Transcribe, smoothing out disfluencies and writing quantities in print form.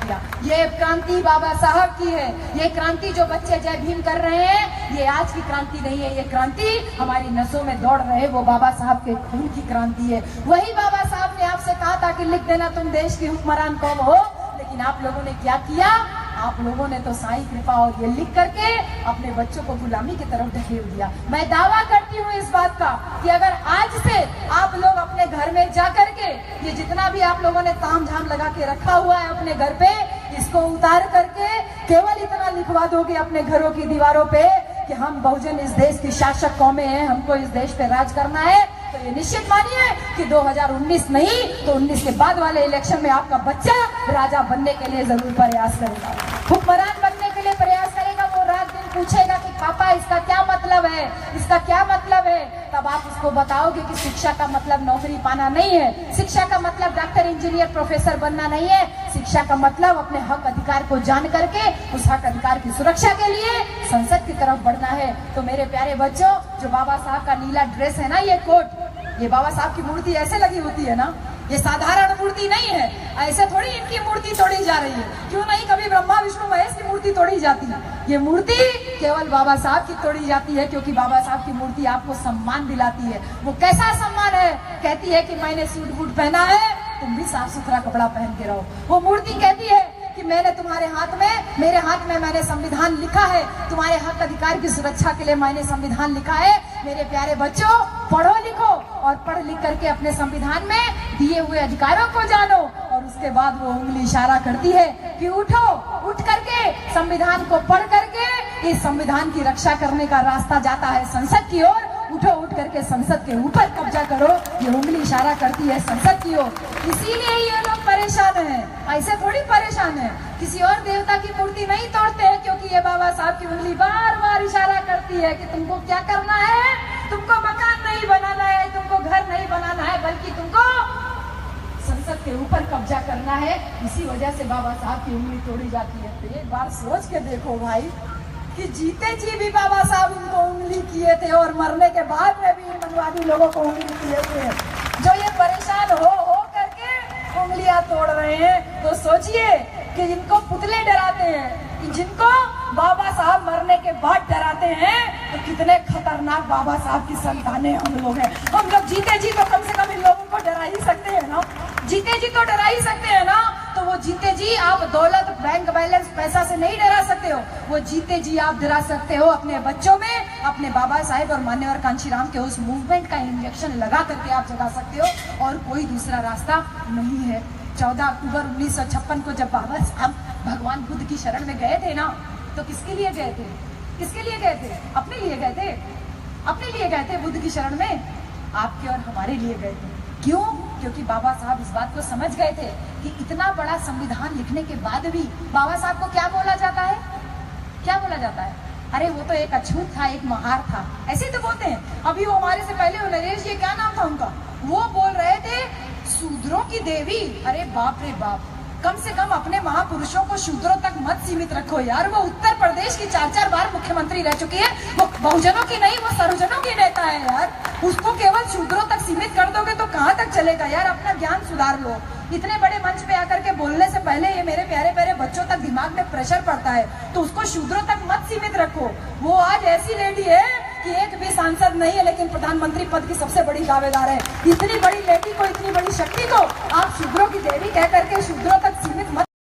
दिया। ये क्रांति बाबा साहब की है। ये क्रांति जो बच्चे जय भीम कर रहे हैं, ये आज की क्रांति नहीं है। ये क्रांति हमारी नसों में दौड़ रहे वो बाबा साहब के खून की क्रांति है। वही बाबा साहब ने आपसे कहा था कि लिख देना तुम देश की हुक्मरान कौम हो, लेकिन आप लोगों ने क्या किया? आप लोगों ने तो साईं कृपा और ये लिख करके अपने बच्चों को गुलामी की तरफ ढकेल दिया। मैं दावा करती हूँ इस बात का कि अगर आज से आप लोग अपने घर में जा करके ये जितना भी आप लोगों ने ताम झाम लगा के रखा हुआ है अपने घर पे, इसको उतार करके केवल इतना लिखवा दोगे अपने घरों की दीवारों पे कि हम बहुजन इस देश की शासक कौमें हैं, हमको इस देश पे राज करना है, तो ये निश्चित मानिए कि 2019 नहीं तो 19 के बाद वाले इलेक्शन में आपका बच्चा राजा बनने के लिए जरूर प्रयास करेगा, हुक्मरान बनने के लिए प्रयास करेगा। वो रात दिन पूछेगा कि पापा इसका क्या मतलब है, इसका क्या मतलब है। तब आप उसको बताओगे कि शिक्षा का मतलब नौकरी पाना नहीं है, शिक्षा का मतलब डॉक्टर इंजीनियर प्रोफेसर बनना नहीं है, शिक्षा का मतलब अपने हक अधिकार को जान करके उस हक अधिकार की सुरक्षा के लिए संसद की तरफ बढ़ना है। तो मेरे प्यारे बच्चों, जो बाबा साहब का नीला ड्रेस है ना, ये कोट, ये बाबा साहब की मूर्ति ऐसे लगी होती है ना, ये साधारण मूर्ति नहीं है। ऐसे थोड़ी इनकी मूर्ति तोड़ी जा रही है। क्यों नहीं कभी ब्रह्मा विष्णु महेश की मूर्ति तोड़ी जाती है? ये मूर्ति केवल बाबा साहब की तोड़ी जाती है, क्योंकि बाबा साहब की मूर्ति आपको सम्मान दिलाती है। वो कैसा सम्मान है? कहती है कि मैंने सूट बूट पहना है, तुम भी साफ सुथरा कपड़ा पहन के रहो। वो मूर्ति कहती है कि मैंने तुम्हारे हाथ में, मेरे हाथ में मैंने संविधान लिखा है, तुम्हारे हक अधिकार की सुरक्षा के लिए मैंने संविधान लिखा है। मेरे प्यारे बच्चों, पढ़ो लिखो और पढ़ लिख करके अपने संविधान में दिए हुए अधिकारों को जानो। और उसके बाद वो उंगली इशारा करती है कि उठो, उठ करके संविधान को पढ़ करके इस संविधान की रक्षा करने का रास्ता जाता है संसद की ओर। उठो, उठ करके संसद के ऊपर कब्जा करो। ये उंगली इशारा करती है संसद की ओर। इसीलिए ये लोग परेशान हैं, ऐसे थोड़ी परेशान है। किसी और देवता की मूर्ति नहीं तोड़ते हैं, क्योंकि ये बाबा साहब की उंगली बार बार इशारा करती है कि तुमको क्या करना है, तुमको मकान नहीं बनाना है, तुमको घर नहीं बनाना है, बल्कि तुमको संसद के ऊपर कब्जा करना है। इसी वजह से बाबा साहब की उंगली तोड़ी जाती है। तो एक बार सोच के देखो भाई कि जीते जी भी बाबा साहब इनको उंगली किए थे और मरने के बाद में भी इन मनवादी लोगों को उंगली किए थे। जो ये परेशान हो करके उंगलियां तोड़ रहे हैं, तो सोचिए कि जिनको पुतले डराते हैं, जिनको बाबा साहब मरने के बाद डराते हैं, तो कितने खतरनाक बाबा साहब की संतानें हम लोग हैं। हम लोग जीते जी तो कम से कम इन लोगों को डरा ही सकते हैं ना, जीते जी तो डरा ही सकते हैं ना। तो वो जीते जी आप दौलत, बैंक बैलेंस, पैसा से नहीं डरा सकते हो, वो जीते जी आप डरा सकते हो अपने बच्चों में, अपने बाबा साहेब और मान्यवर कांशीराम के उस मूवमेंट का इंजेक्शन लगा करके आप जगा सकते हो। और कोई दूसरा रास्ता नहीं है। 14 अक्टूबर 1956 को जब बाबा साहब भगवान बुद्ध की शरण में गए थे ना, तो किसके लिए गए थे? किसके लिए गए थे? अपने लिए गए थे, अपने लिए गए थे बुद्ध की शरण में, आपके और हमारे लिए गए थे। क्यों? क्योंकि बाबा साहब इस बात को समझ गए थे कि इतना बड़ा संविधान लिखने के बाद भी बाबा साहब को क्या बोला जाता है? क्या बोला जाता है? अरे वो तो एक अछूत था, एक महार था, ऐसे ही तो बोलते हैं। अभी वो हमारे से पहले वो नरेश, ये क्या नाम था उनका, वो बोल रहे थे शूद्रों की देवी। अरे बाप रे बाप, कम से कम अपने महापुरुषों को शूद्रों तक मत सीमित रखो यार। वो उत्तर प्रदेश की 4-4 बार मुख्यमंत्री रह चुकी है, वो बहुजनों की नहीं, वो सर्वजनों की नेता है यार। उसको केवल शूद्रों तक सीमित कर दोगे तो कहाँ तक चलेगा यार? अपना ज्ञान सुधार लो। इतने बड़े मंच पे आकर के बोलने से पहले ये मेरे प्यारे प्यारे बच्चों तक दिमाग में प्रेशर पड़ता है, तो उसको शूद्रों तक मत सीमित रखो। वो आज ऐसी लेडी है कि एक भी सांसद नहीं है, लेकिन प्रधानमंत्री पद की सबसे बड़ी दावेदार है। इतनी बड़ी लेडी को, इतनी बड़ी शक्ति को आप शूद्रों की देवी कह करके शूद्रों तक